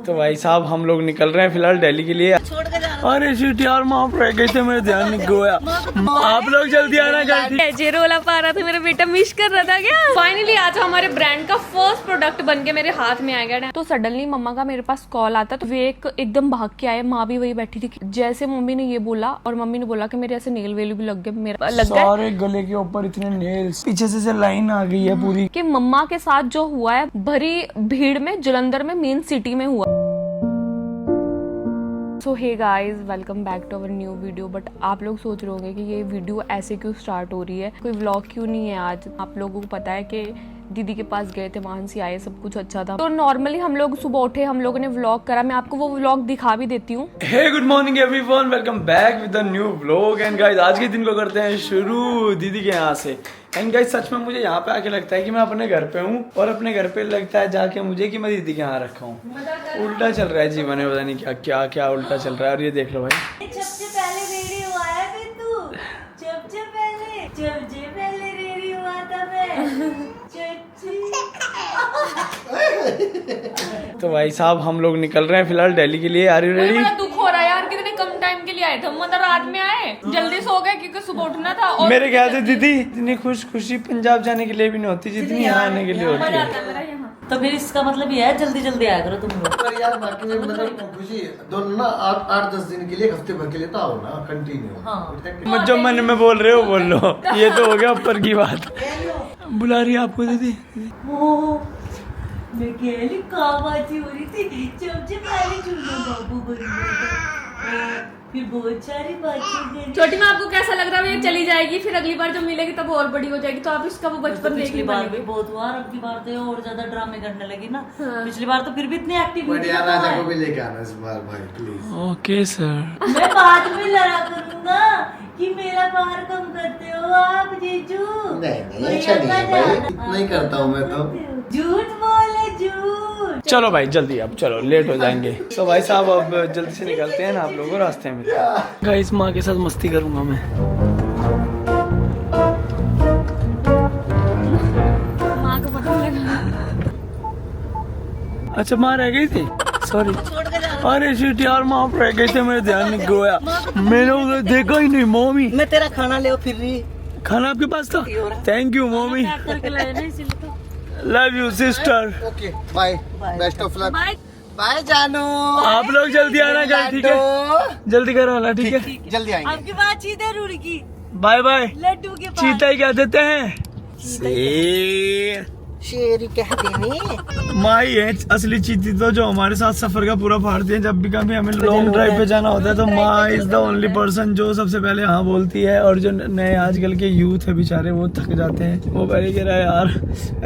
तो भाई साहब हम लोग निकल रहे हैं फिलहाल दिल्ली के लिए। अरे शिट यार वहाँ पर रह गए थे, मेरे ध्यान नहीं गया। आप लोग जल्दी आना घर। जेरोला पा रहा था, मेरा बेटा मिस कर रहा था क्या। फाइनली आज हमारे ब्रांड का फर्स्ट प्रोडक्ट बन के मेरे हाथ में आ गया। तो सडनली मम्मा का मेरे पास कॉल आता, तो वे एकदम भाग के आए। माँ भी वही बैठी थी। जैसे मम्मी ने ये बोला और मम्मी ने बोला कि मेरे ऐसे नेल वेल भी लग गए, मेरा लग गए सारे गले के ऊपर इतने नेल्स, पीछे से लाइन आ गई है पूरी। कि मम्मा के साथ जो हुआ है भरी भीड़ में, जलंधर में, मेन सिटी में हुआ। So hey guys, welcome back to our new video. But आप लोग सोच रहे होंगे कि ये वीडियो ऐसे क्यों स्टार्ट हो रही है, कोई व्लॉग क्यों नहीं है आज। आप लोगों को पता है कि दीदी के पास गए थे, वहां से आए, सब कुछ अच्छा था। तो नॉर्मली हम लोग सुबह उठे, हम लोगों ने व्लॉग करा। मैं आपको वो व्लॉग दिखा भी देती हूँ। Hey good morning everyone, welcome back with a new vlog. And guys आज के दिन को करते हैं शुरू दीदी के यहाँ से। एंड गाइस सच में मुझे यहाँ पे आके लगता है कि मैं अपने घर पे हूँ, और अपने घर पे लगता है जाके मुझे कि मैं दीदी के यहाँ रखा हूँ। उल्टा चल रहा है जीवन में, पता नहीं क्या क्या क्या उल्टा चल रहा है। और ये देख लो भाई, सबसे पहले रेडी हुआ है बिंदु, सबसे पहले रेडी हुआ था मैं। तो भाई साहब हम लोग निकल रहे हैं फिलहाल दिल्ली के लिए। Are you ready? बड़ा दुख हो रहा है यार, कितने कम टाइम के लिए आए थे। मतलब रात में आए, जल्दी सो गए क्योंकि सुबह उठना था। और मेरे ख्याल से दीदी इतनी खुशी पंजाब जाने के लिए भी नहीं होती जितनी यहाँ आने के लिए होती मजा है। आता है मेरा यहाँ। तो फिर इसका मतलब ये है जल्दी जल्दी आया करो तुम लोग। पर यार बाकी में मतलब खुशी दोनों ना 8-10 दिन के लिए, हफ्ते भर के लिए तो आओ ना कंटिन्यू। हाँ। जो मन में बोल रहे हो बोल लो, ये तो हो गया ऊपर की बात। बुला रही है आपको दीदी। मैं कहली काबाजी हो रही थी, सबसे पहले चुन्ना बाबू बन गया था। फिर बहुत सारी बातें। छोटी माँ आपको कैसा लग रहा है? ये चली जाएगी, फिर अगली बार जब मिलेगी तब और बड़ी हो जाएगी, तो आप इसका वो बचपन देख पिछली नहीं बार भी पाएंगे। बहुत हुआ, अब की बार तो ये और ज्यादा ड्रामे करने लगी ना। पिछली बार तो फिर भी इतनी एक्टिव बट यार राजा को भी लेके आना इस बार भाई प्लीज। Okay sir. मैं बाद में लड़ा करूंगा कि मेरा बाहर कम करते हो आप जीजू। नहीं अच्छा नहीं है भाई, इतना ही करता हूँ मैं तो। झूठ बोले झूठ। चलो भाई जल्दी, अब चलो लेट हो जाएंगे। तो भाई साहब अब जल्दी से निकलते हैं ना, आप लोगों को रास्ते में। गाइस माँ के साथ मस्ती करूंगा मैं। माँ को पता लगा। अच्छा माँ रह गई थी, सॉरी। अरे शिट यार वहाँ पर रह गए थे, मेरे ध्यान नहीं गया। मैंने उधर देखा ही नहीं। मम्मी मैं तेरा खाना ले फिर रही। खाना आपके पास था? Thank you mummy, love you sister. Okay bye, best of luck. Bye bye जानू। आप लोग जल्दी आना घर, ठीक है? जल्दी करो ना, ठीक है? जल्दी आएंगे। आपकी बात इधर रुड़की बाय बाय। लड्डू के पास चीता ही क्या देते हैं? शेर। शेर कह देने। माँ ही है असली चीती, तो जो हमारे साथ सफर का पूरा फाड़ती है। जब भी कभी हमें लॉन्ग ड्राइव पे जाना होता है तो माँ इज द ओनली पर्सन जो सबसे पहले हाँ बोलती है। और जो नए आजकल के यूथ है बेचारे, वो थक जाते हैं। वो पहले कह रहा है यार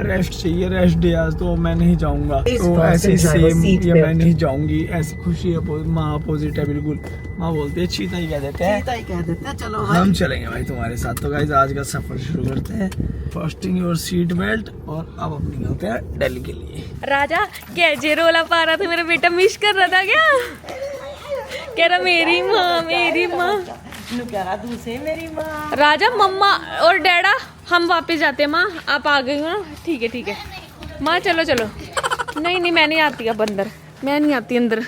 रेस्ट चाहिए, रेस्ट डे आज, तो मैं नहीं जाऊंगा। तो ऐसे सेम ये मैं नहीं जाऊंगी, ऐसी खुशी है। माँ अपोजिट है बिल्कुल। माँ बोलती है चीता ही कह देते हैं। चलो हम चलेंगे भाई तुम्हारे साथ। तो गाइस आज का सफर शुरू करते हैं। फर्स्टिंग योर सीट बेल्ट, और अब अपनी निकलते हैं दिल्ली के लिए। राजा क्या जेरोला पा रहा था, मेरा बेटा मिस कर रहा था क्या। कह रहा मेरी माँ, मेरी माँ। दूसरे मेरी माँ। राजा मम्मा और डैडा हम वापस जाते हैं। माँ आप आ गई हो ना, ठीक है ठीक है। माँ चलो चलो। नहीं नहीं मैं नहीं आती अब अंदर, मैं नहीं आती अंदर,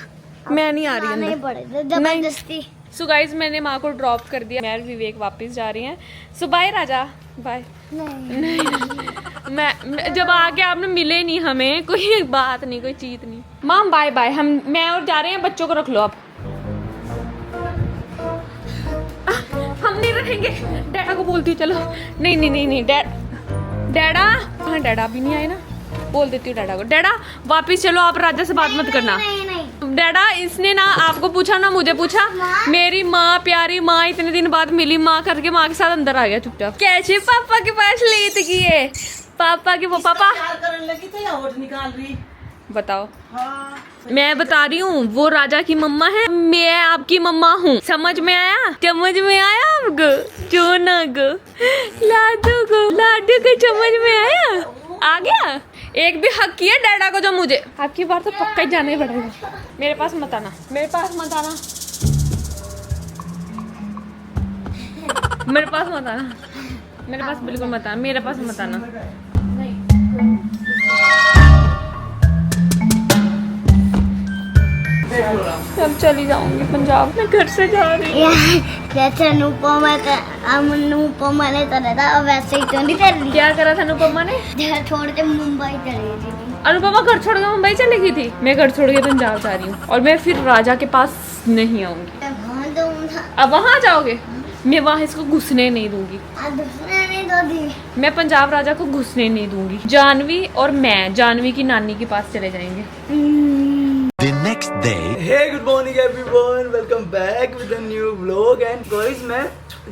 मैं नहीं आ रही अंदर जबरदस्ती। सो गाइस मैंने माँ को ड्रॉप कर दिया, मैं और विवेक वापस जा रही हैं। सो बाय राजा, बाय। नहीं मैं जब आके आपने मिले नहीं हमें, कोई बात नहीं, कोई चीज नहीं। माँ बाय बाय, मैं और जा रहे हैं, बच्चों को रख लो आप। हम नहीं रहेंगे, डैडा को बोलती हूँ। चलो नहीं नहीं नहीं नहीं डैडा हाँ डैडा अभी नहीं आए ना, बोल देती हूँ डैडा को। डैडा वापिस चलो, आप राजा से बात मत करना। डैडा इसने ना आपको पूछा ना मुझे पूछा। मेरी माँ, प्यारी माँ, इतने दिन बाद मिली माँ करके माँ के साथ अंदर आ गया चुपचाप। कैसे पापा के पास लेट किए, पापा के वो पापा करने लगी तो या होठ निकाल रही। बताओ। हाँ। मैं बता रही हूँ, वो राजा की मम्मा है, मैं आपकी मम्मा हूँ। समझ में आया? समझ में आया आपको? चोना को, लाडू को समझ में आया? आ गया? एक भी हक किया डैडा को जो मुझे। आपकी बार तो पक्का ही जाना ही पड़ेगा। मेरे पास मत आना, मेरे पास मत आना, मेरे पास मत आना, मेरे पास बिल्कुल मत आना, मेरे पास मत आना। अब चली जाऊंगी पंजाब, मैं घर से जा रही हूँ। जैसे अनुपमा ने करा था वैसे ही तो नहीं कर रही। क्या करा था अनुपमा ने? घर छोड़ के मुंबई चली थी। अनुपमा घर छोड़ के मुंबई चली गई थी, मैं घर छोड़ के पंजाब जा रही हूँ और मैं फिर राजा के पास नहीं आऊंगी। हाँ दूंगा। अब वहाँ जाओगे? मैं वहाँ इसको घुसने नहीं दूंगी, दूसरे नहीं दो दी। मैं पंजाब राजा को घुसने नहीं दूंगी। जानवी और मैं जानवी की नानी के पास चले जाएंगे। The next day. Hey, good morning everyone. Welcome back with a new vlog and guys मैं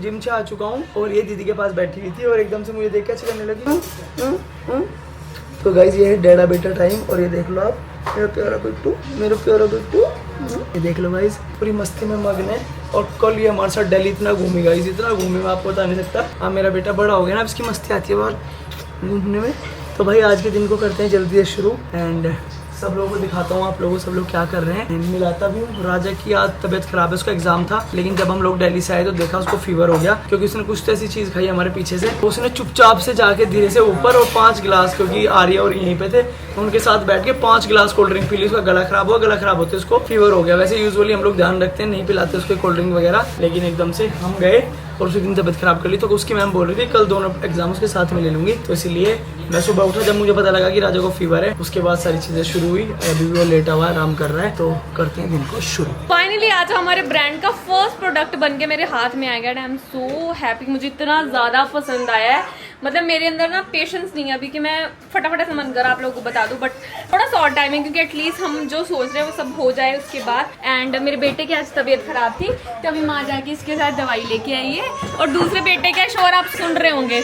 जिम से आ चुका हूँ और ये दीदी के पास बैठी हुई थी और एकदम से मुझे देख के अच्छी करने लगी। तो गाइस ये है डैडा बेटा टाइम और ये देख लो आप, मेरा प्यारा बिट्टू, मेरा प्यारा बिट्टू। ये देख लो गाइस पूरी मस्ती में मगन है और कल ये हमारे साथ दिल्ली इतना घूमी गाइस, इतना घूमी मैं आपको बता नहीं सकता। हाँ मेरा बेटा बड़ा हो गया ना, अब इसकी मस्ती आती है बाहर घूमने में। तो भाई आज के दिन को करते हैं जल्दी से शुरू एंड सब लोगों को दिखाता हूँ आप लोगों सब लोग क्या कर रहे हैं। मिलाता भी हूँ। राजा की आज तबीयत खराब है, उसका एग्जाम था, लेकिन जब हम लोग दिल्ली से आए तो देखा उसको फीवर हो गया क्योंकि उसने कुछ तो ऐसी चीज खाई हमारे पीछे से। तो उसने चुपचाप से जाके धीरे से ऊपर और 5 गिलास, क्योंकि आर्या और यहीं पे थे तो उनके साथ बैठ के 5 गिलास कोल्ड ड्रिंक पी ली। उसका गला खराब हुआ, गला खराब होते उसको फीवर हो गया। वैसे यूजुअली हम लोग ध्यान रखते हैं, नहीं पिलाते उसको कोल्ड ड्रिंक वगैरह, लेकिन एकदम से हम गए और उसी दिन तबियत खराब कर ली। तो उसकी मैम बोल रही थी कल दोनों एग्जाम उसके साथ में ले लूंगी, तो इसीलिए मैं सुबह उठा जब मुझे पता लगा कि राजा को फीवर है, उसके बाद सारी चीजें शुरू हुई। अभी वो लेटा हुआ आराम कर रहा है, तो करते हैं दिन को शुरू। फाइनली आज हमारे ब्रांड का फर्स्ट प्रोडक्ट बन के मेरे हाथ में आ गया। आई एम सो हैप्पी, मुझे इतना ज़्यादा पसंद आया है। मतलब मेरे अंदर ना पेशेंस नहीं है अभी कि मैं फटाफट ऐसा मन कर आप लोगों को बता दूं, बट थोड़ा शॉर्ट टाइम है क्योंकि एटलीस्ट हम जो सोच रहे हैं वो सब हो जाए उसके बाद। एंड मेरे बेटे की आज तबीयत खराब थी तो अभी माँ जाके इसके साथ दवाई लेके आई है और दूसरे बेटे का शोर आप सुन रहे होंगे।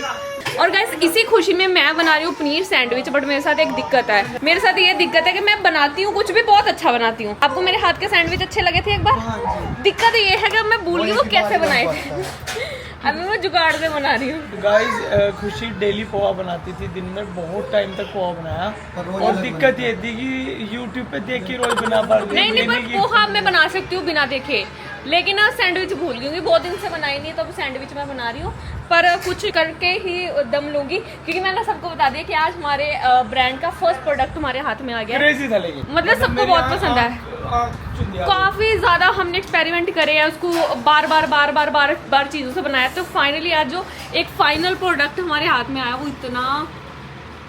और गाइस इसी खुशी में मैं बना रही हूँ पनीर सैंडविच, बट मेरे साथ एक दिक्कत है। मेरे साथ ये दिक्कत है कि मैं बनाती हूँ कुछ भी बहुत अच्छा बनाती हूँ। आपको मेरे हाथ के सैंडविच अच्छे लगे थे एक बार? दिक्कत ये है कि मैं भूल गई वो कैसे बनाए थे। अभी मैं जुगाड़ से बना रही हूँ। गाइस खुशी डेली पोहा बनाती थी, दिन में बहुत टाइम तक पोहा बनाया और दिक्कत ये थी कि यूट्यूब पे देख के रोज बना पाती। नहीं बट पोहा मैं बना सकती हूँ बिना देखे, लेकिन ना सैंडविच भूल गई हूँ, बहुत दिन से बनाई नहीं, तो सैंडविच मैं बना रही हूँ पर कुछ करके ही दम लूंगी क्योंकि मैंने सबको बता दिया कि आज हमारे ब्रांड का फर्स्ट प्रोडक्ट हमारे हाथ में आ गया। क्रेजी था लेकिन मतलब सबको बहुत पसंद है, काफी ज्यादा हमने एक्सपेरिमेंट करे हैं उसको, बार बार चीजों से बनाया। तो फाइनली आज जो एक फाइनल प्रोडक्ट हमारे हाथ में आया वो इतना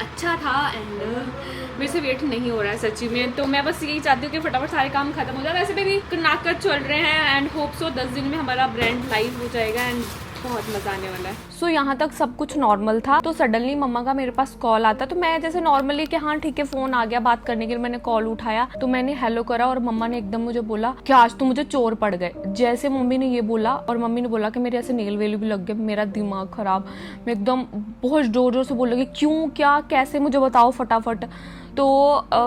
अच्छा था एंड मेरे से वेट नहीं हो रहा है सच्ची में। तो मैं बस यही चाहती हूँ कि फटाफट सारे काम खत्म हो जाए। वैसे भी नाकर चल रहे हैं एंड होप सो 10 दिन में हमारा ब्रांड लाइव हो जाएगा एंड बहुत मजा आने वाला है। सो यहाँ तक सब कुछ नॉर्मल था, तो सडनली मम्मा का मेरे पास कॉल आता। तो मैं जैसे नॉर्मली कि हाँ ठीक है फोन आ गया बात करने के लिए, मैंने कॉल उठाया तो मैंने हेलो करा और मम्मा ने एकदम मुझे बोला कि आज तो मुझे चोर पड़ गए। जैसे मम्मी ने ये बोला और मम्मी ने बोला कि मेरे ऐसे नेल वेल भी लग गए, मेरा दिमाग खराब, मैं एकदम बहुत जोर जोर से बोल लगी क्यों क्या कैसे मुझे बताओ फटाफट। तो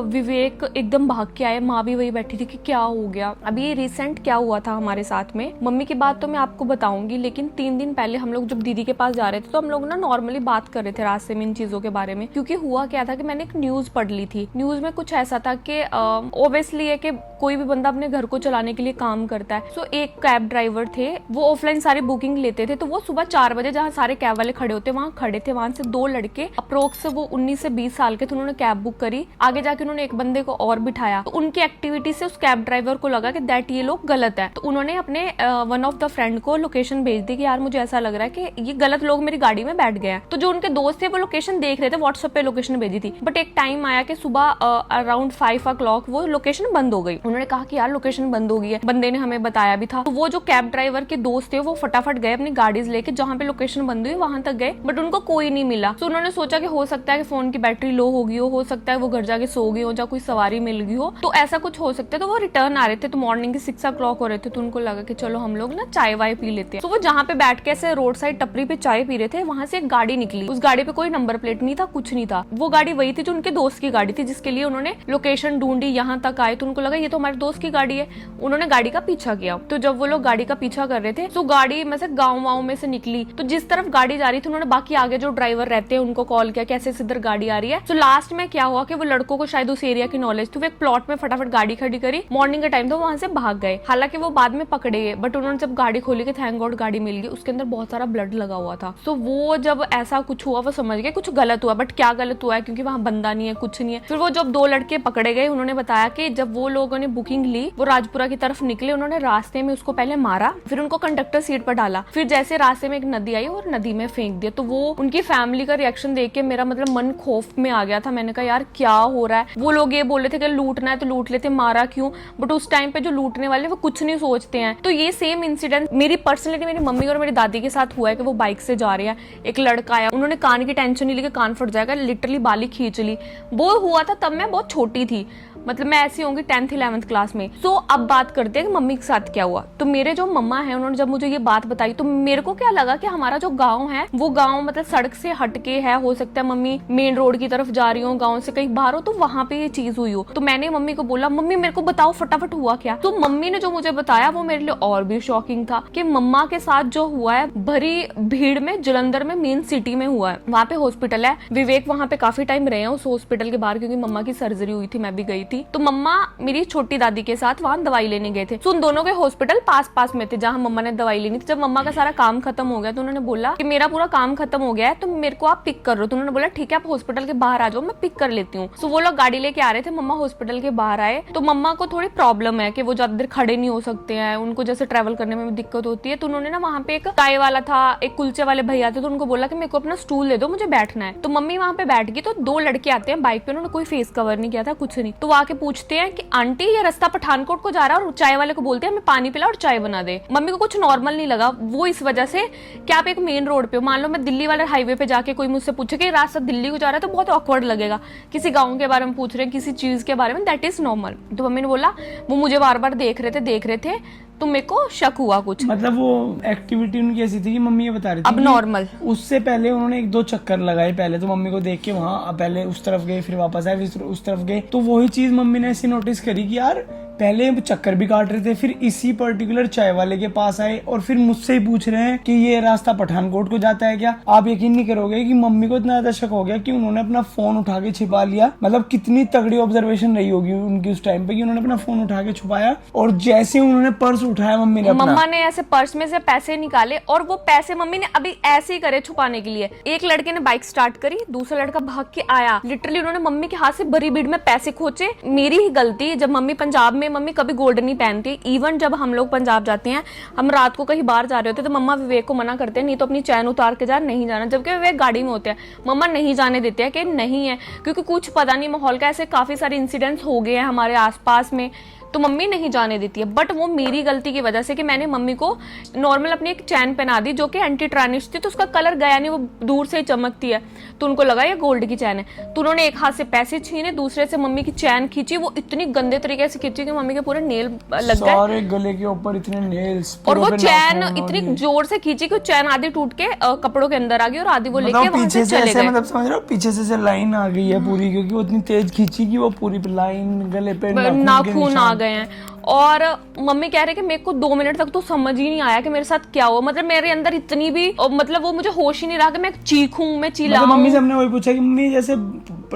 विवेक एकदम भाग के आए, माँ भी वही बैठी थी कि क्या हो गया। अभी ये रिसेंट क्या हुआ था हमारे साथ में, मम्मी की बात तो मैं आपको बताऊंगी, लेकिन 3 दिन पहले हम लोग जब दीदी के पास जा रहे थे तो हम लोग ना नॉर्मली बात कर रहे थे रास्ते में इन चीजों के बारे में। क्योंकि हुआ क्या था कि मैंने एक न्यूज पढ़ ली थी, न्यूज में कुछ ऐसा था कि ऑब्वियसली है कि कोई भी बंदा अपने घर को चलाने के लिए काम करता है। सो एक कैब ड्राइवर थे, वो ऑफलाइन सारी बुकिंग लेते थे, तो वो सुबह 4 बजे जहाँ सारे कैब वाले खड़े होते वहाँ खड़े थे। वहां से 2 लड़के अप्रोक्स वो 19 से 20 साल के थे, उन्होंने कैब बुक करी। आगे जाके उन्होंने एक बंदे को और बिठाया, तो उनकी एक्टिविटी से उस कैब ड्राइवर को लगा कि दैट ये लोग गलत है। तो उन्होंने अपने वन ऑफ द फ्रेंड को लोकेशन भेज दी कि यार मुझे ऐसा लग रहा है कि ये गलत लोग मेरी गाड़ी में बैठ गए हैं। तो जो उनके दोस्त थे वो लोकेशन देख रहे थे, व्हाट्सएप पे लोकेशन भेजी थी, बट एक टाइम आया कि सुबह अराउंड 5 o'clock वो लोकेशन बंद हो गई। उन्होंने कहा कि यार लोकेशन बंद हो गई है, बंदे ने हमें बताया भी था। तो वो जो कैब ड्राइवर के दोस्त थे वो फटाफट गए अपनी गाड़ीज लेके जहाँ पे लोकेशन बंद हुई वहां तक गए, बट उनको कोई नहीं मिला। तो उन्होंने सोचा कि हो सकता है कि फोन की बैटरी लो हो गई हो सकता है वो घर जाके सो गई हो, या कोई सवारी मिल गई हो, तो ऐसा कुछ हो सकता है। तो वो रिटर्न आ रहे थे, तो मॉर्निंग के 6 o'clock हो रहे थे, तो उनको लगा कि चलो हम लोग ना चाय वाय पी लेते हैं। तो वो जहाँ पे बैठ के ऐसे रोड साइड टपरी पे चाय पी रहे थे, वहां से एक गाड़ी निकली। उस गाड़ी पे कोई नंबर प्लेट नहीं था, कुछ नहीं था। वो गाड़ी वही थी जो उनके दोस्त की गाड़ी थी, जिसके लिए उन्होंने लोकेशन ढूंढी, यहाँ तक आए, तो उनको लगा ये तो हमारे दोस्त की गाड़ी है। उन्होंने गाड़ी का पीछा किया। तो जब वो लोग गाड़ी का पीछा कर रहे थे तो गाड़ी में से गाँव में से निकली, तो जिस तरफ गाड़ी जा रही थी उन्होंने बाकी आगे जो ड्राइवर रहते हैं उनको कॉल किया कैसे इधर गाड़ी आ रही है। तो लास्ट में क्या हुआ कि कि वो लड़कों को शायद उस एरिया की नॉलेज थी, वो एक प्लॉट में फटाफट गाड़ी खड़ी करी, मॉर्निंग का टाइम था, वहां से भाग गए। हालांकि वो बाद में पकड़े गए, बट उन्होंने जब गाड़ी खोली कि थैंक गॉड गाड़ी मिल गई, उसके अंदर बहुत सारा ब्लड लगा हुआ था। तो वो जब ऐसा कुछ हुआ वो समझ गए कुछ गलत हुआ, बट क्या गलत हुआ है क्योंकि वहां बंदा नहीं है, कुछ नहीं है। फिर वो जब 2 लड़के पकड़े गए, उन्होंने बताया कि जब वो लोगों ने बुकिंग ली, वो राजपुरा की तरफ निकले, उन्होंने रास्ते में उसको पहले मारा, फिर उनको कंडक्टर सीट पर डाला, फिर जैसे रास्ते में एक नदी आई और नदी में फेंक दिया। तो वो उनकी फैमिली का रिएक्शन देख के मेरा मतलब मन खौफ में आ गया था। मैंने कहा यार क्या हो रहा है। वो लोग ये बोल रहे थे कि लूटना है तो लूट लेते, मारा क्यों, बट उस टाइम पे जो लूटने वाले वो कुछ नहीं सोचते हैं। तो ये सेम इंसिडेंट मेरी पर्सनली मेरी मम्मी और मेरी दादी के साथ हुआ है कि वो बाइक से जा रहे हैं, एक लड़का आया, उन्होंने कान की टेंशन नहीं ली कि कान फट जाएगा, लिटरली बाली खींच ली। वो हुआ था तब मैं बहुत छोटी थी, मतलब मैं ऐसी होंगी 10th 11th क्लास में। तो अब बात करते हैं कि मम्मी के साथ क्या हुआ। तो मेरे जो मम्मा है उन्होंने जब मुझे ये बात बताई तो मेरे को क्या लगा कि हमारा जो गांव है वो गांव मतलब सड़क से हटके है, हो सकता है मम्मी मेन रोड की तरफ जा रही हो, गांव से कहीं बाहर हो, तो वहां पे ये चीज हुई हो। तो मैंने मम्मी को बोला मम्मी मेरे को बताओ फटाफट हुआ क्या। तो मम्मी ने जो मुझे बताया वो मेरे लिए और भी शॉकिंग था कि मम्मा के साथ जो हुआ है भरी भीड़ में, जलंधर में मेन सिटी में हुआ है। वहां पे हॉस्पिटल है, विवेक वहां पे काफी टाइम रहे हैं उस हॉस्पिटल के बाहर, क्योंकि मम्मा की सर्जरी हुई थी, मैं भी गई थी। तो मम्मा मेरी छोटी दादी के साथ वहां दवाई लेने गए थे। तो उन दोनों के हॉस्पिटल पास पास में थे जहां मम्मा ने दवाई लेनी थी। जब मम्मा का सारा काम खत्म हो गया तो उन्होंने बोला कि मेरा पूरा काम खत्म हो गया है तो मेरे को आप पिक कर लो। तो उन्होंने बोला ठीक है आप हॉस्पिटल के बाहर आ जाओ, मैं पिक कर लेती हूँ। तो वो लोग गाड़ी लेके आ रहे थे, मम्मा हॉस्पिटल के बाहर आए तो मम्मा को थोड़ी प्रॉब्लम है कि वो ज्यादा देर खड़े नहीं हो सकते हैं, उनको जैसे ट्रेवल करने में दिक्कत होती है। तो उन्होंने ना वहां पे एक चाय वाला था, एक कुलचे वाले भैया थे, तो उनको बोला कि मेरे को अपना स्टूल दे दो, मुझे बैठना है। तो मम्मी वहां पे बैठ गई। तो 2 लड़के आते हैं बाइक पे, उन्होंने कोई फेस कवर नहीं किया था, कुछ नहीं। तो वो आके पूछते हैं कि आंटी ये रास्ता पठानकोट को जा रहा है, और चाय वाले को बोलते हैं हमें पानी पिला और चाय बना दे। मम्मी को कुछ नॉर्मल नहीं लगा, वो इस वजह से कि आप एक मेन रोड पे हो, मान लो मैं दिल्ली वाले हाईवे पे जाके कोई मुझसे पूछे कि रास्ता दिल्ली को जा रहा है तो बहुत ऑकवर्ड लगेगा, किसी गांव के बारे में पूछ रहे हैं, किसी चीज के बारे में, दैट इज नॉर्मल। तो मम्मी ने बोला वो मुझे बार बार देख रहे थे तो मेरे को शक हुआ कुछ, मतलब वो एक्टिविटी उनकी ऐसी थी कि मम्मी ये बता रही थी अब नॉर्मल। उससे पहले उन्होंने 1-2 चक्कर लगाए, पहले तो मम्मी को देख के वहां पहले उस तरफ गए, फिर वापस आए, फिर उस तरफ गए। तो वही चीज मम्मी ने ऐसी नोटिस करी कि यार पहले चक्कर भी काट रहे थे, फिर इसी पर्टिकुलर चाय वाले के पास आए और फिर मुझसे ही पूछ रहे हैं कि ये रास्ता पठानकोट को जाता है क्या। आप यकीन नहीं करोगे कि मम्मी को इतना ज्यादा शक हो गया कि उन्होंने अपना फोन उठा के छिपा लिया। मतलब कितनी तगड़ी ऑब्जर्वेशन रही होगी उनकी उस टाइम पे कि उन्होंने अपना फोन उठा के छुपाया, और जैसे उन्होंने पर्स उठाया मम्मा ने ऐसे पर्स में से पैसे निकाले, और वो पैसे मम्मी ने अभी ऐसे ही करे छुपाने के लिए। एक लड़के ने बाइक स्टार्ट करी, दूसरा लड़का भाग के आया, लिटरली उन्होंने मम्मी के हाथ से भरी भीड़ में पैसे खोचे। मेरी ही गलती, जब मम्मी पंजाब में, मम्मी कभी गोल्ड नहीं पहनती। इवन जब हम लोग पंजाब जाते हैं, हम रात को कहीं बाहर जा रहे होते तो मम्मा विवेक को मना करते हैं नहीं तो अपनी चैन उतार के जा, नहीं जाना, जबकि विवेक गाड़ी में होते हैं, मम्मा नहीं जाने देते हैं कि नहीं है, क्योंकि कुछ पता नहीं माहौल का। ऐसे काफी सारे इंसिडेंट्स हो गए हैं हमारे आसपास में, तो मम्मी नहीं जाने देती है। बट वो मेरी गलती की वजह से कि मैंने मम्मी को नॉर्मल अपनी एक चैन पहना दी जो कि एंटी ट्रानिश थी, तो उसका कलर गया नहीं, वो दूर से ही चमकती है, तो उनको लगा ये गोल्ड की चैन है। तो उन्होंने एक हाथ से पैसे छीने, दूसरे से मम्मी की चैन खींची, वो इतनी गंदे तरीके से खींची कि मम्मी के पूरे नेल लग गए, सारे गले के ऊपर इतने नेल्स, और वो चैन इतनी जोर से खींची कि चैन आधी टूट के कपड़ों के अंदर आ गई और आधी वो लेके वहां से चले गए। मतलब समझ रहे हो, पीछे से लाइन आ गई है पूरी, क्योंकि वो इतनी तेज खींची कि वो पूरी लाइन गले पे नाखून आ गए हैं। और मम्मी कह रहे कि मेरे को 2 मिनट तक तो समझ ही नहीं आया कि मेरे साथ क्या हुआ। मतलब मेरे अंदर इतनी भी मतलब वो मुझे होश ही नहीं रहा कि मैं चीखूं, मैं चिल्लाऊं। मम्मी से हमने वही पूछा कि मम्मी जैसे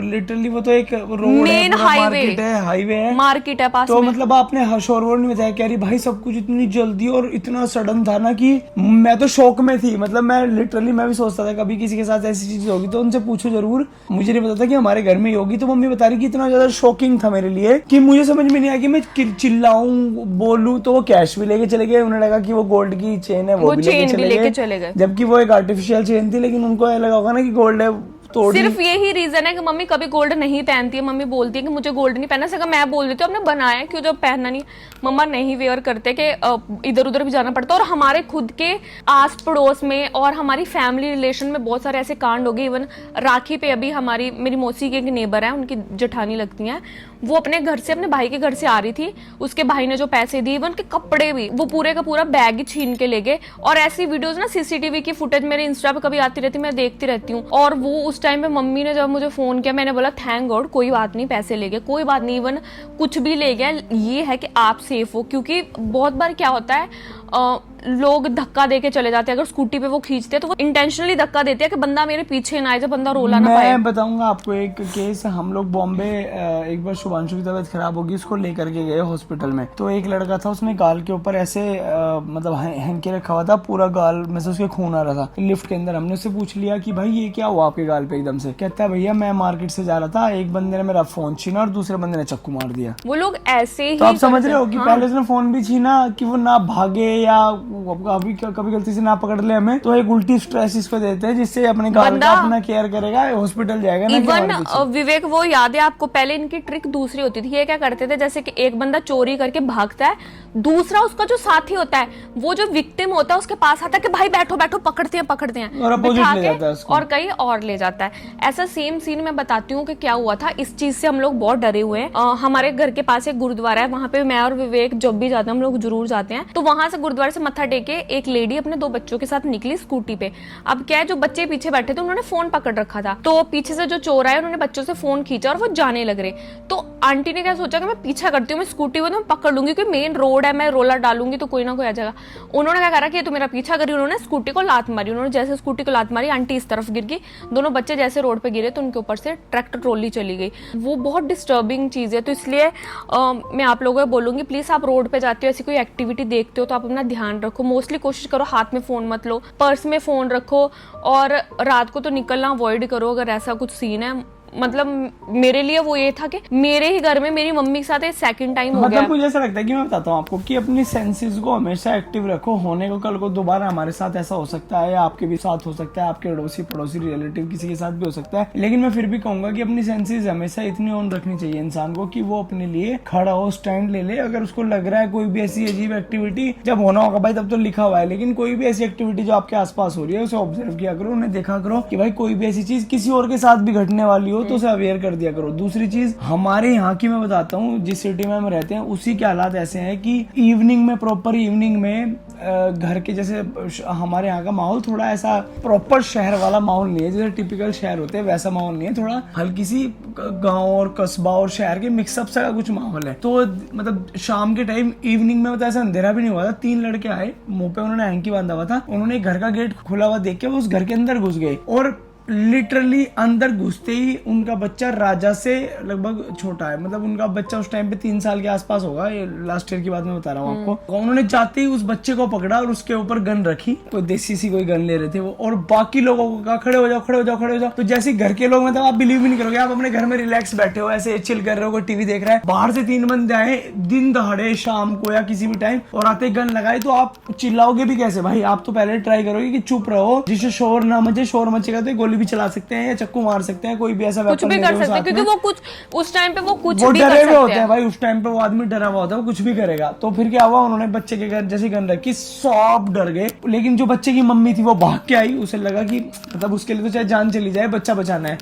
लिटरली वो तो एक रोड मेन है, हाईवे है, मार्केट है पास तो में। मतलब आपने शोर नहीं बताया, कह रही भाई सब कुछ इतनी जल्दी और इतना सडन था ना कि मैं तो शौक में थी। मतलब मैं लिटरली मैं भी सोचता था कभी किसी के साथ ऐसी चीज होगी तो उनसे पूछो जरूर, मुझे नहीं पता था कि हमारे घर में ही होगी। तो मम्मी बता रही कि इतना ज्यादा शॉकिंग था मेरे लिए कि मुझे समझ में नहीं आया कि मैं चिल्लाऊं बोलूं। तो वो कैश भी लेके चले गए, उन्हें लगा कि वो गोल्ड की चेन है, वो भी लेके चले गए, जबकि वो एक आर्टिफिशियल चेन थी, लेकिन उनको लगा होगा ना कि गोल्ड है। सिर्फ यही रीजन है कि मम्मी कभी गोल्ड नहीं पहनती है। मम्मी बोलती है कि मुझे गोल्ड नहीं पहनना, सका मैं बोल देती हूँ आपने बनाया क्यों जब पहनना नहीं। मम्मा नहीं वेयर करते कि इधर उधर भी जाना पड़ता। और हमारे खुद के आस पड़ोस में और हमारी फैमिली रिलेशन में बहुत सारे ऐसे कांड हो गए। इवन राखी पे अभी मेरी मौसी के एक नेबर है, उनकी जेठानी लगती हैं, वो अपने घर से, अपने भाई के घर से आ रही थी, उसके भाई ने जो पैसे दिए, इवन के कपड़े भी, वो पूरे का पूरा बैग ही छीन के ले गए। और ऐसी वीडियोस ना सीसीटीवी की फुटेज मेरे इंस्टा पे कभी आती रहती, मैं देखती रहती हूँ। और वो उस टाइम पे मम्मी ने जब मुझे फोन किया, मैंने बोला थैंक गॉड कोई बात नहीं, पैसे ले गए, कोई बात नहीं, इवन कुछ भी ले गया, ये है कि आप सेफ हो। क्योंकि बहुत बार क्या होता है लोग धक्का देके चले जाते हैं। अगर स्कूटी पे वो खींचते हैं तो वो इंटेंशनली धक्का देते हैं कि बंदा मेरे पीछे ना आए, जब बंदा रोला ना पाए। मैं बताऊंगा आपको एक केस। हम लोग बॉम्बे एक बार शुभांशु की तबीयत खराब होगी, उसको लेकर के गए हॉस्पिटल में। तो एक लड़का था, उसने गाल के ऊपर ऐसे मतलब हैंकी रखा हुआ था, पूरा गाल में से उसके खून आ रहा था। लिफ्ट के अंदर हमने उससे पूछ लिया कि भाई ये क्या हुआ आपके गाल पे एकदम से? कहता है भैया मैं मार्केट से जा रहा था, एक बंदे ने मेरा फोन छीना और दूसरे बंदे ने चक्कू मार दिया। वो लोग ऐसे ही तो आप समझ रहे हो कि हाँ। पहले उसने फोन भी छीना कि वो ना भागे या कभी गलती से ना पकड़ ले हमें, तो एक उल्टी स्ट्रेस इसको देते हैं जिससे अपने गाल का अपना केयर करेगा, हॉस्पिटल जाएगा ना। इवन विवेक वो याद है आपको, पहले इनकी ट्रिक दूसरी होती थी। ये क्या करते थे, जैसे कि एक बंदा चोरी करके भागता है, दूसरा उसका जो साथी होता है वो जो विक्टिम होता है उसके पास आता है कि भाई बैठो बैठो, पकड़ते हैं और अपोजिट ले जाता है उसको। और कहीं और ले जाता है। ऐसा सेम सीन मैं बताती हूँ कि क्या हुआ था। इस चीज से हम लोग बहुत डरे हुए हैं। हमारे घर के पास एक गुरुद्वारा है, वहां पे मैं और विवेक जब भी जाते हैं हम लोग जरूर जाते हैं। तो वहां से गुरुद्वारे से मत्था टेके एक लेडी अपने 2 बच्चों के साथ निकली स्कूटी पे। अब क्या है, जो बच्चे पीछे बैठे थे उन्होंने फोन पकड़ रखा था, तो पीछे से जो चोर आए उन्होंने बच्चों से फोन खींचा और वो जाने लग रहे। तो आंटी ने क्या सोचा कि मैं पीछा करती हूँ, मैं स्कूटी को तो पकड़ लूंगी क्योंकि मेन रोड है, मैं रोलर डालूंगी तो कोई ना कोई आ जाएगा। उन्होंने क्या करा कि तो मेरा पीछा करी, उन्होंने स्कूटी को लात मारी। उन्होंने जैसे स्कूटी को लात मारी, आंटी इस तरफ गिर गई, दोनों बच्चे जैसे रोड पे गिरे तो उनके ऊपर से ट्रैक्टर ट्रॉली चली गई। वो बहुत डिस्टर्बिंग चीज है। तो इसलिए मैं आप लोगों को बोलूंगी प्लीज, आप रोड पे जाते हो, ऐसी कोई एक्टिविटी देखते हो तो आप अपना ध्यान रखो। मोस्टली कोशिश करो हाथ में फोन मत लो, पर्स में फोन रखो, और रात को तो निकलना अवॉइड करो अगर ऐसा कुछ सीन है। मतलब मेरे लिए वो ये था कि मेरे ही घर में मेरी मम्मी के साथ एक सेकंड टाइम हो गया। मतलब मुझे ऐसा लगता है कि मैं बताता हूँ आपको कि अपनी सेंसेस को हमेशा एक्टिव रखो। होने को कल को दोबारा हमारे साथ ऐसा हो सकता है, या आपके भी साथ हो सकता है, आपके अड़ोसी पड़ोसी रिलेटिव किसी के साथ भी हो सकता है। लेकिन मैं फिर भी कहूंगा कि अपनी सेंसेस हमेशा इतनी ऑन रखनी चाहिए इंसान को कि वो अपने लिए खड़ा हो, स्टैंड ले ले। अगर उसको लग रहा है कोई भी ऐसी अजीब एक्टिविटी, जब होना होगा भाई तब तो लिखा हुआ है, लेकिन कोई भी ऐसी एक्टिविटी जो आपके आसपास हो रही है उसे ऑब्जर्व किया करो, उन्हें देखा करो कि भाई कोई भी ऐसी चीज किसी और के साथ भी घटने वाली हो तो उसे अवेयर कर दिया करो। दूसरी चीज, हमारे यहाँ की मैं बताता हूँ, जिस सिटी में हम रहते हैं उसी के हालात ऐसे हैं कि इवनिंग में, प्रॉपर इवनिंग में घर के जैसे हमारे यहाँ का माहौल थोड़ा ऐसा प्रॉपर शहर वाला माहौल नहीं है, जैसे टिपिकल शहर होते हैं वैसा माहौल नहीं है। थोड़ा हल्की सी गांव और कस्बा और शहर के मिक्सअप सा कुछ माहौल है। तो मतलब शाम के टाइम इवनिंग में मतलब ऐसा अंधेरा भी नहीं हुआ था, 3 लड़के आए, मुंह पे उन्होंने हैंकी बांधा हुआ था, उन्होंने घर का गेट खुला हुआ देख के वो उस घर के अंदर घुस गए, और लिटरली अंदर घुसते ही उनका बच्चा राजा से लगभग छोटा है, मतलब उनका बच्चा उस टाइम पे 3 साल के आसपास होगा, ये लास्ट ईयर की बात मैं बता रहा हूँ आपको। उन्होंने जाते ही उस बच्चे को पकड़ा और उसके ऊपर गन रखी, कोई देसी सी कोई गन ले रहे थे वो, और बाकी लोगों को कहा खड़े हो जाओ खड़े हो जाओ खड़े हो जाओ। तो जैसे घर के लोग, मतलब आप बिलीव भी नहीं करोगे, आप अपने घर में रिलैक्स बैठे हो, ऐसे चिल कर रहे हो, कोई टीवी देख रहा है, बाहर से 3 बंदे आए दिन दहाड़े शाम को या किसी भी टाइम और आते गन लगाए, तो आप चिल्लाओगे भी कैसे भाई? आप तो पहले ट्राई करोगे कि चुप रहो, जिससे शोर ना मचे, शोर मचेगा तो गोली भी चला सकते हैं, चक्कू मार सकते हैं, कोई भी ऐसा कुछ भी कर सकते हैं, क्योंकि वो कुछ उस टाइम पे वो कुछ वो भी डरे कर हुए सकते होते हैं हैं भाई। उस टाइम पे वो आदमी डरा हुआ होता है, वो कुछ भी करेगा। तो फिर क्या हुआ, उन्होंने बच्चे के घर जैसी गन रखी, सब डर गए, लेकिन जो बच्चे की मम्मी थी वो भाग के आई, उसे लगा कि मतलब उसके लिए तो चाहे जान चली जाए, बच्चा बचाना है।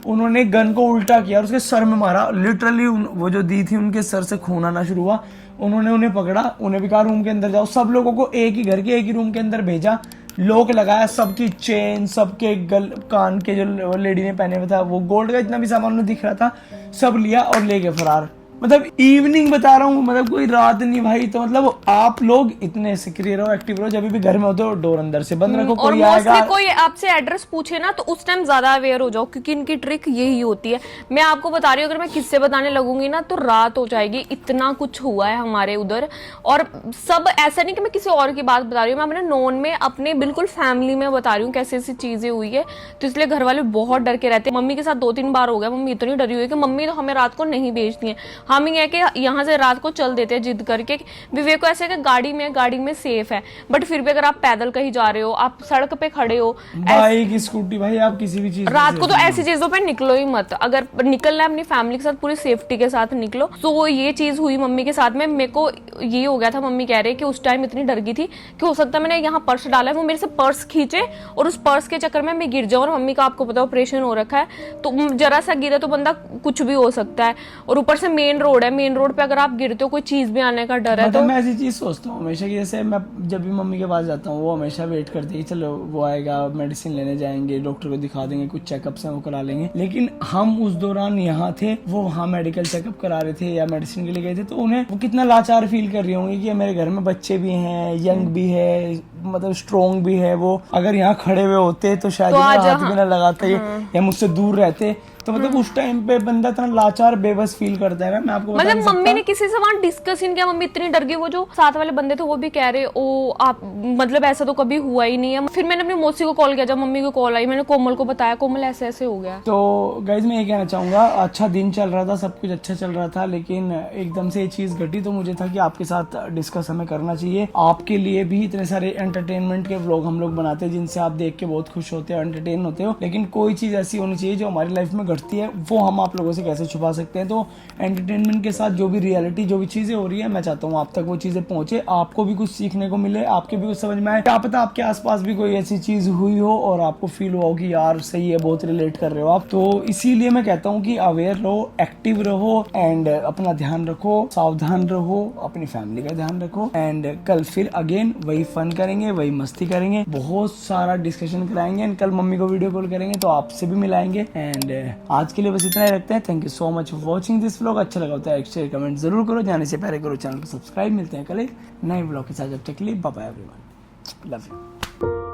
उन्होंने गन को उल्टा किया और उसके सर में मारा, लिटरली वो जो दी थी उनके सर से खून आना शुरू हुआ। उन्होंने उन्हें पकड़ा, उन्हें भी कहा रूम के अंदर जाओ, सब लोगों को एक ही घर के एक ही रूम के अंदर भेजा, लॉक लगाया, सबकी चेन, सबके कान के जो लेडी ने पहने हुए था, वो गोल्ड का जितना भी सामान उन्हें दिख रहा था सब लिया और ले गए फरार। मतलब इवनिंग बता रहा हूँ, मतलब कोई रात नहीं भाई। तो मतलब आप लोग इतने सक्रिय रहो, एक्टिव रहो, जब भी घर में होते हो डोर अंदर से बंद रखो, और कोई आएगा, कोई आपसे एड्रेस पूछे ना तो उस टाइम ज्यादा अवेयर हो जाओ, क्योंकि इनकी ट्रिक यही होती है। मैं आपको बता रही हूँ, अगर मैं किस्से बताने लगूंगी ना तो रात हो जाएगी, इतना कुछ हुआ है हमारे उधर। और सब ऐसा नहीं कि मैं किसी और की बात बता रही हूँ, मैं अपने नॉन में, अपने बिल्कुल फैमिली में बता रही हूँ कैसी ऐसी चीजें हुई है। तो इसलिए घर वाले बहुत डर के रहते हैं। मम्मी के साथ 2-3 बार हो गया, मम्मी इतनी डरी हुई है कि मम्मी तो हमें रात को नहीं भेजती है, हम ही है कि यहाँ से रात को चल देते हैं जिद करके। विवेक को ऐसे कि गाड़ी में सेफ है, बट फिर भी अगर आप पैदल कहीं जा रहे हो, आप सड़क पे खड़े हो, बाइक स्कूटी, भाई आप किसी भी चीज रात को तो ऐसी चीजों पे निकलो ही मत। अगर निकलना है अपनी फैमिली के साथ पूरी सेफ्टी के साथ निकलो। तो ये चीज हुई मम्मी के साथ में। मेरे को ये हो गया था, मम्मी कह रही है कि उस टाइम इतनी डर गई थी कि हो सकता है मैंने यहाँ पर्स डाला है, वो मेरे से पर्स खींचे और उस पर्स के चक्कर में मैं गिर जाऊं। और मम्मी का आपको पता ऑपरेशन हो रखा है, तो जरा सा गिरे तो बंदा कुछ भी हो सकता है। और ऊपर से मेन मेन रोड है, मेन रोड पे अगर आप गिरते हो कोई चीज भी आने का डर है मतलब तो मैं ऐसी चीज सोचता हूँ हमेशा कि जैसे मैं जब भी मम्मी के पास जाता हूँ वो हमेशा वेट करती है कि चलो वो आएगा, मेडिसिन लेने जाएंगे, डॉक्टर को दिखा देंगे, कुछ चेकअप्स हैं वो करा लेंगे। लेकिन हम उस दौरान यहाँ थे, वो वहाँ मेडिकल चेकअप करा रहे थे या मेडिसिन के लिए गए थे, तो उन्हें वो कितना लाचार फील कर रही होंगी कि मेरे घर में बच्चे भी हैं, यंग भी है, मतलब स्ट्रॉन्ग भी है। वो अगर यहाँ खड़े हुए होते तो शायद तो आज हाथ भी ना लगाते या मुझसे दूर रहते। तो मतलब उस टाइम पे बंदा इतना लाचार बेबस फील करता है ना, मैं आपको बता नहीं मतलब मम्मी सकता। ने किसी से वहां डिस्कस ही नहीं किया, मम्मी इतनी डर गई। वो जो साथ वाले बंदे थे वो भी कह रहे ओ आप मतलब ऐसा तो कभी हुआ ही नहीं है। फिर मैंने अपनी मौसी को कॉल किया, जब मम्मी को कॉल आई मैंने कोमल को बताया, कोमल ऐसे ऐसे हो गया। तो गाइज मैं ये कहना चाहूंगा, अच्छा दिन चल रहा था, सब कुछ अच्छा चल रहा था, लेकिन एकदम से ये चीज घटी तो मुझे था कि आपके साथ डिस्कस हमें करना चाहिए। आपके लिए भी इतने सारे एंटरटेनमेंट के व्लॉग हम लोग बनाते हैं जिनसे आप देख के बहुत खुश होते हो, एंटरटेन होते हो, लेकिन कोई चीज ऐसी होनी चाहिए जो हमारी लाइफ में घटती है वो हम आप लोगों से कैसे छुपा सकते हैं। तो एंटरटेनमेंट के साथ जो भी रियलिटी, जो भी चीजें हो रही है, मैं चाहता हूँ आप तक वो चीजें पहुंचे, आपको भी कुछ सीखने को मिले, आपके भी कुछ समझ में आए। क्या पता आपके आसपास भी कोई ऐसी चीज हुई हो और आपको फील हुआ हो कि यार सही है, बहुत रिलेट कर रहे हो आप। तो इसीलिए मैं कहता हूँ कि अवेयर रहो, एक्टिव रहो एंड अपना ध्यान रखो, सावधान रहो, अपनी फैमिली का ध्यान रखो। एंड कल फिर अगेन वही फन करेंगे, वही मस्ती करेंगे, बहुत सारा डिस्कशन कराएंगे एंड कल मम्मी को वीडियो कॉल करेंगे तो आपसे भी मिलाएंगे। एंड आज के लिए बस इतना ही रखते हैं। Thank you so much for watching this vlog. अच्छा लगा होता है शेयर कमेंट जरूर करो, जाने से पहले करो चैनल को सब्सक्राइब। मिलते हैं कल एक नए व्लॉग के साथ, जब तक के लिए bye bye everyone, love you.